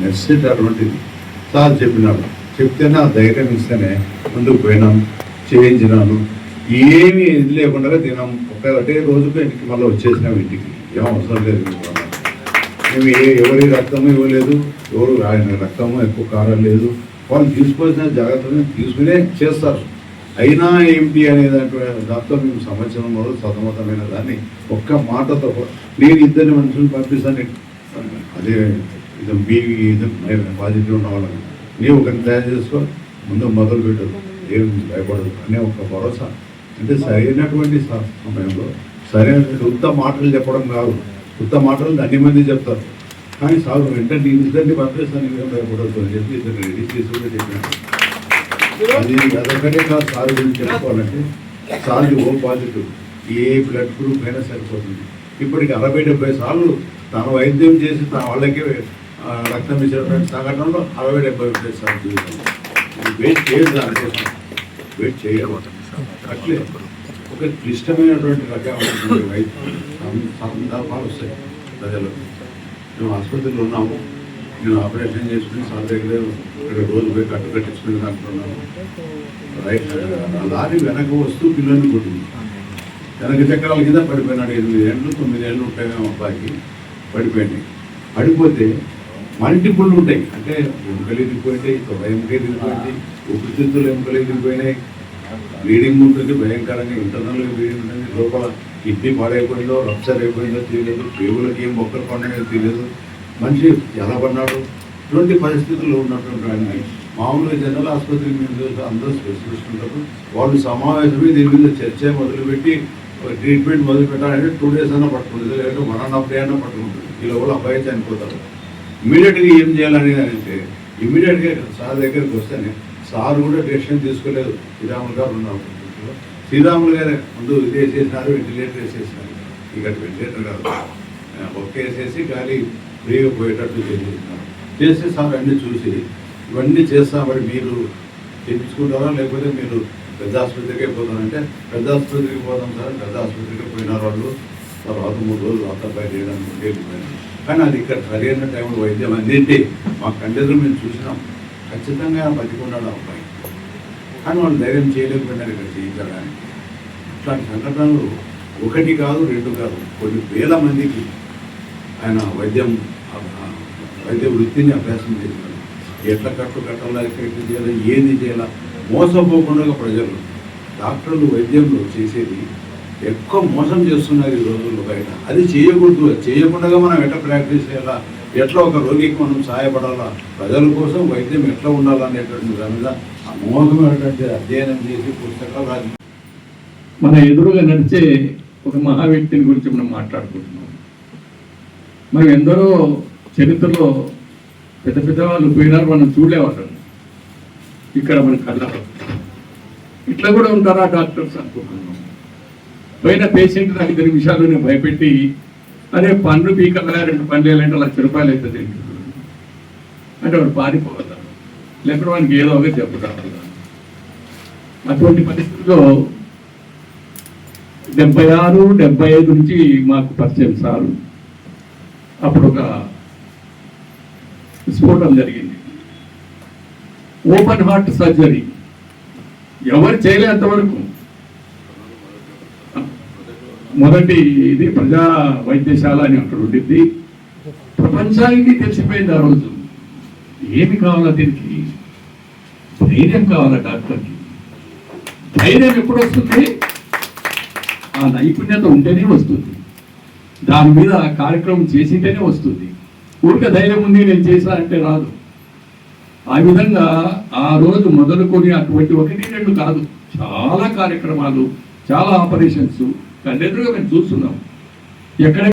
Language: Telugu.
నెక్స్ట్ అటువంటిది సార్ చెప్పినాడు. చెప్తేనే ఆ ధైర్యం ఇస్తేనే ముందుకు పోయినాం, చేయించినాను. ఏమీ ఇది లేకుండా తినాం. ఒకటే రోజుకు ఇంటికి మళ్ళీ వచ్చేసినాం. ఇంటికి ఏం అవసరం లేదు. మేము ఎవరి రక్తము ఇవ్వలేదు, ఎవరు ఆయన రక్తము ఎక్కువ కారం లేదు. వాళ్ళు తీసుకోవాల్సిన జాగ్రత్తలు తీసుకునే చేస్తారు. అయినా ఏమిటి అనే దాంతో మేము సంవత్సరం మొదలు సతమతమైన దాన్ని ఒక్క మాటతో నేను ఇద్దరిని మనుషులు పంపిస్తాను. అదే ఇది మీ ఇది పాజిటివ్ ఉన్న వాళ్ళని నీవు ఒకరిని తయారు చేసుకో, ముందు మొదలు పెట్టదు, ఏం భయపడదు అనే ఒక భరోసా. అంటే సరైనటువంటి సమయంలో సరైనటువంటి ఉత్త మాటలు చెప్పడం కాదు. ఉత్త మాటలు అన్ని మంది చెప్తారు, కానీ సార్ వెంటనే నేను ఇద్దరిని పంపిస్తాను, ఏం భయపడదు అని చెప్పి ఇద్దరిని రెడీ చేసి కూడా చెప్పినాను. అది అదొకటే కాదు. సార్ గురించి చెప్పుకోవాలంటే సార్లు ఓ పాజిటివ్, ఏ బ్లడ్ గ్రూప్ అయినా సరిపోతుంది. ఇప్పటికి 60-70 సార్లు తన వైద్యం చేసి తన వాళ్ళకే రక్తం ఇచ్చినటువంటి సంఘటనలో 60-70 సార్లు జీవితంలో వెయిట్ చేయదు. దానికోసం వెయిట్ చేయడం అట్లే ఒక క్లిష్టమైనటువంటి రకమైనటువంటి వైద్యం సందర్భాలు వస్తాయి ప్రజలు. మేము ఆసుపత్రిలో ఉన్నాము, నేను ఆపరేషన్ చేసుకుని సార్ దగ్గర ఇక్కడ రోజు పోయి కట్టు కట్టించుకుని అంటున్నాను. రైట్ లారీ వెనక వస్తూ పిల్లల్ని కొట్టింది. వెనక చక్రాల కింద పడిపోయినాడు. 8 ఏళ్ళు 9 ఏళ్ళు ఉంటాయి అబ్బాయికి. పడిపోయింది. పడిపోతే మల్టిపుల్ ఉంటాయి. అంటే ఎముకలు ఎదిగిపోయినాయి, తొడ ఎముక ఎదిగిపోయింది, ఊపిరితిత్తులు ఎముకలు ఎదిగిపోయినాయి, బ్లీడింగ్ ఉంటుంది భయంకరంగా, ఇంటర్నల్గా బ్లీడింగ్ ఉంటుంది. లోపల కిడ్నీ పాడైపోయిందో రప్చర్ అయిపోయిందో తెలియదు, పేగులకి ఏం మొక్కలు పడినాయో తెలియదు, మనిషి ఎలా పడినాడు. ఇటువంటి పరిస్థితుల్లో ఉన్నటువంటి వాడిని మామూలుగా జనరల్ ఆసుపత్రి మీద అందరూ స్పెషలిస్ట్ ఉంటారు. వాళ్ళు సమావేశమై దీని మీద చర్చ మొదలుపెట్టి ట్రీట్మెంట్ మొదలు పెట్టాలంటే 2 days అయినా పట్టుకుంటుంది, లేదంటే 1.5 day అయినా పట్టుకుంటుంది. ఈ లోపల అబ్బాయి చనిపోతారు. ఇమీడియట్గా ఏం చేయాలని అంటే ఇమీడియట్గా సార్ దగ్గరికి వస్తేనే సార్ కూడా డెసిషన్ తీసుకోలేదు. శ్రీరాములు గారు ఉన్నారు. శ్రీరాములు గారు ముందు ఇది వేసేసినారు, వెంటిలేటర్ వేసేసినారు. ఇక వెంటిలేటర్ కాదు, ఒకే వేసేసి గాలి ఫ్రీగా పోయేటట్టు చేసేసినారు. చేసి సార్ అన్నీ చూసి ఇవన్నీ చేస్తా, మరి మీరు చేయించుకుంటారా లేకపోతే మీరు పెద్ద ఆసుపత్రికే పోతారంటే పెద్ద ఆసుపత్రికి పోతాం సార్. పెద్ద ఆసుపత్రికి పోయినారు వాళ్ళు. తర్వాత 3 రోజులు అబ్బాయి చేయడానికి వెళ్ళిపోయినారు. కానీ అది ఇక్కడ సరైన టైంలో వైద్యం అందింటే మా కండెదురు మేము చూసినాం. ఖచ్చితంగా బతికున్నాడు అబ్బాయి. కానీ వాళ్ళు ధైర్యం చేయలేకపోయినారు ఇక్కడ చేయించడానికి. ఇట్లాంటి సంఘటనలు 1 కాదు 2 కాదు, కొన్ని వేల మందికి ఆయన వైద్య వృత్తిని అభ్యాసం చేసినాడు. ఎట్లా కట్టాలా, ఎక్కడికి చేయాలి, ఏది చేయాలా మోసపోకుండా ప్రజలు డాక్టర్లు వైద్యంలో చేసేది ఎక్కువ మోసం చేస్తున్నారు ఈ రోజుల్లో బయట. అది చేయకూడదు. చేయకుండా మనం ఎట్లా ప్రాక్టీస్ చేయాలా, ఎట్లా ఒక రోగికి మనం సహాయపడాలా, ప్రజల కోసం వైద్యం ఎట్లా ఉండాలనేటువంటి దాని మీద అమోఘమైనటువంటి అధ్యయనం చేసి పుస్తకాలు రాసి మన ఎదురుగా నడిచే ఒక మహా వ్యక్తిని గురించి మనం మాట్లాడుకుంటున్నాం. మనం ఎందరో చరిత్రలో పెద్ద పెద్ద వాళ్ళు పోయినారు, మనం చూడలేవాళ్ళం. ఇక్కడ మన కళ్ళ ఇట్లా కూడా ఉంటారా డాక్టర్స్ అనుకుంటున్నాం. పోయిన పేషెంట్ నాకు 2 నిమిషాల్లోనే భయపెట్టి అదే పన్ను పీకగా 2 పనులు వేయాలంటే ₹1,00,000 అవుతుంది అంటే వాడు పారిపోగలరు, లేకపోతే వానికి ఏదో ఒక జబ్బు రావాలి. అటువంటి పరిస్థితుల్లో 76, 75 నుంచి మాకు పరిచయం సారు. అప్పుడు ఒక విస్ఫోటం జరిగింది. ఓపెన్ హార్ట్ సర్జరీ ఎవరు చేయలేంతవరకు. మొదటి ఇది ప్రజా వైద్యశాల అని అక్కడ ఉండింది. ప్రపంచానికి తెలిసిపోయింది ఆ రోజు. ఏమి కావాలా దీనికి? ధైర్యం కావాలా డాక్టర్కి. ధైర్యం ఎప్పుడు వస్తుంది? ఆ నైపుణ్యత ఉంటేనే వస్తుంది. దాని మీద కార్యక్రమం చేసింటేనే వస్తుంది. ఊరిక ధైర్యం ఉంది నేను చేసా అంటే రాదు. ఆ విధంగా ఆ రోజు మొదలుకొని అటువంటి 1, 2 కాదు, చాలా కార్యక్రమాలు, చాలా ఆపరేషన్స్ కళ్ళెదురుగా మేము చూస్తున్నాం. ఎక్కడ